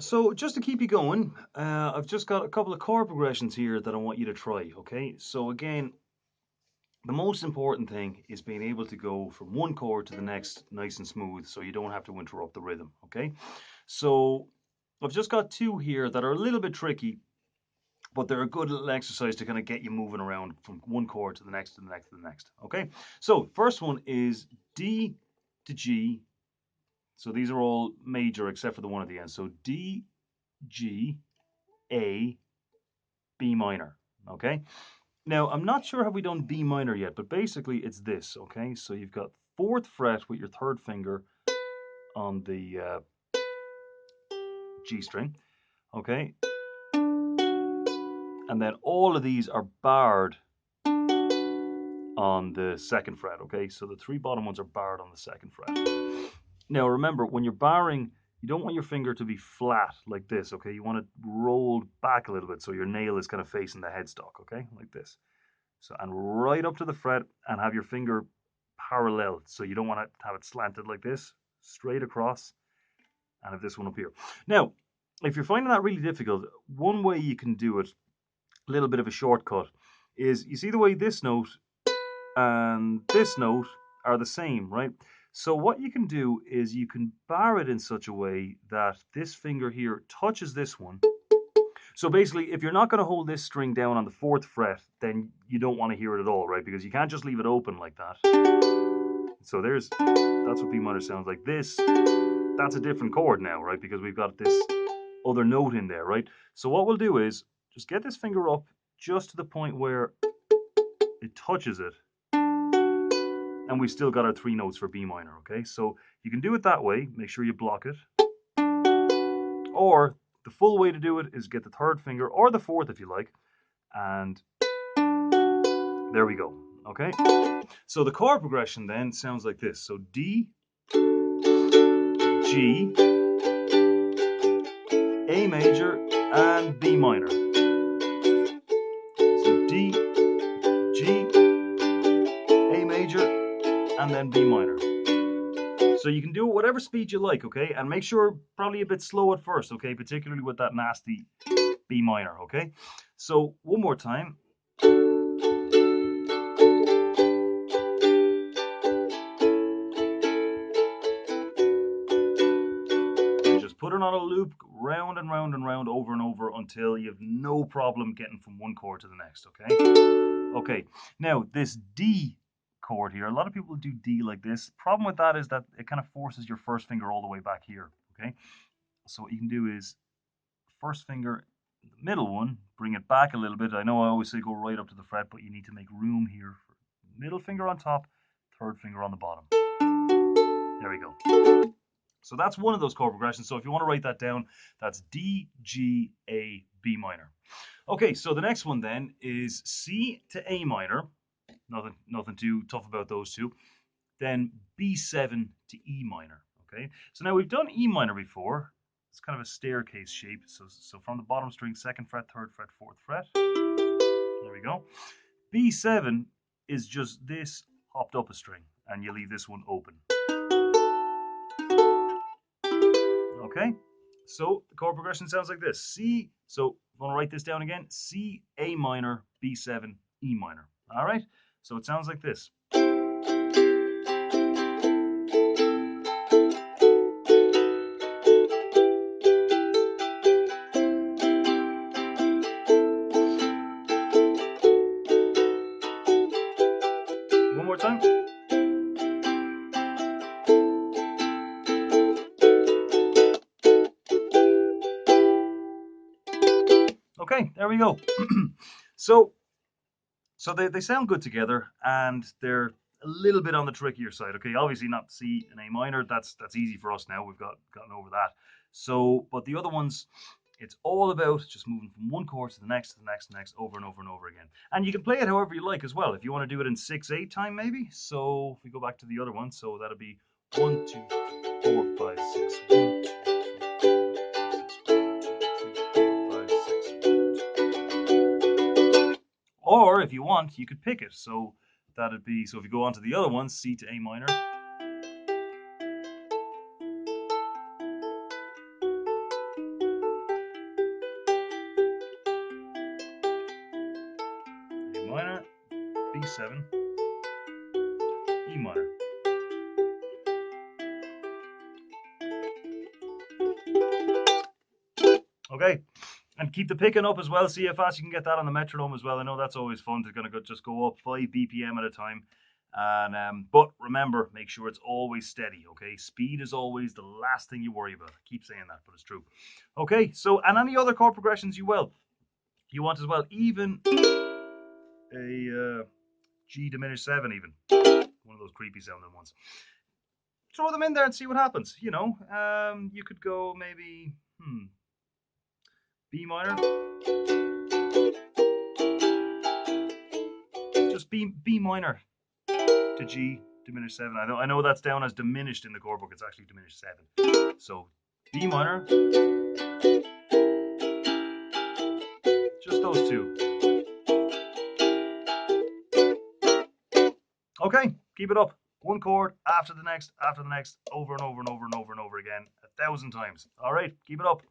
So just to keep you going, I've just got a couple of chord progressions here that I want you to try, okay? So again, the most important thing is being able to go from one chord to the next nice and smooth so you don't have to interrupt the rhythm, okay? So I've just got two here that are a little bit tricky, but they're a good little exercise to kind of get you moving around from one chord to the next, to the next, to the next, okay? So first one is D to G. So these are all major except for the one at the end. So D, G, A, B minor, okay? Now, I'm not sure have we done B minor yet, but basically it's this, okay? So you've got fourth fret with your third finger on the G string, okay? And then all of these are barred on the second fret, okay? So the three bottom ones are barred on the second fret. Now remember, when you're barring, you don't want your finger to be flat like this, okay? You want it rolled back a little bit so your nail is kind of facing the headstock, okay? Like this. So, and right up to the fret and have your finger parallel. So you don't want to have it slanted like this, straight across, and have this one up here. Now, if you're finding that really difficult, one way you can do it, a little bit of a shortcut, is you see the way this note and this note are the same, right? So what you can do is you can bar it in such a way that this finger here touches this one. So basically, if you're not going to hold this string down on the fourth fret, then you don't want to hear it at all, right? Because you can't just leave it open like that. So that's what B minor sounds like. That's a different chord now, right? Because we've got this other note in there, right? So what we'll do is just get this finger up just to the point where it touches it, and we've still got our three notes for B minor, okay? So you can do it that way, make sure you block it. Or the full way to do it is get the third finger, or the fourth if you like, and there we go, okay? So the chord progression then sounds like this. So D, G, A major, and B minor. So D, G, A major, and then B minor. So you can do it whatever speed you like, okay? And make sure probably a bit slow at first, okay? Particularly with that nasty B minor, okay? So one more time. And just put it on a loop, round and round and round, over and over until you have no problem getting from one chord to the next, okay? Okay, now this D chord here, a lot of people do D like this. Problem with that is that it kind of forces your first finger all the way back here, okay? So what you can do is first finger, the middle one, bring it back a little bit. I know I always say go right up to the fret, but you need to make room here for middle finger on top, third finger on the bottom. There we go. So that's one of those chord progressions. So if you want to write that down, that's D, G, A, B minor. Okay, so the next one then is C to A minor. Nothing too tough about those two. Then B7 to E minor. Okay, so now we've done E minor before. It's kind of a staircase shape. So from the bottom string, second fret, third fret, fourth fret. There we go. B7 is just this hopped up a string, and you leave this one open. Okay, so the chord progression sounds like this. C, so if I want to write this down again, C, A minor, B7, E minor. All right, so it sounds like this. One more time. Okay, there we go. so they sound good together, and they're a little bit on the trickier side. Okay, obviously not C and A minor. That's easy for us now. We've gotten over that. So, but the other ones, it's all about just moving from one chord to the next, to the next, to the next, over and over and over again. And you can play it however you like as well. If you want to do it in 6/8 time, maybe. So if we go back to the other one, so that'll be 1, 2, 3, 4, 5, 6. 1, 2, 3, 4, 5, 6. Or if you want, you could pick it. So that'd be, so if you go on to the other one, C to A minor. B7, E minor. Okay, and keep the picking up as well. See how fast you can get that on the metronome as well. I know that's always fun to kind of just go up 5 BPM at a time. And but remember, make sure it's always steady. Okay, speed is always the last thing you worry about. I keep saying that, but it's true. Okay, so and any other chord progressions you want as well, even a G diminished 7, even one of those creepy sounding ones. Throw them in there and see what happens. You could go maybe B minor, just B minor to G diminished 7. I know that's down as diminished in the chord book. It's actually diminished 7. So B minor, just those two. Okay, keep it up. One chord after the next, over and over and over and over and over again, 1,000 times. All right, keep it up.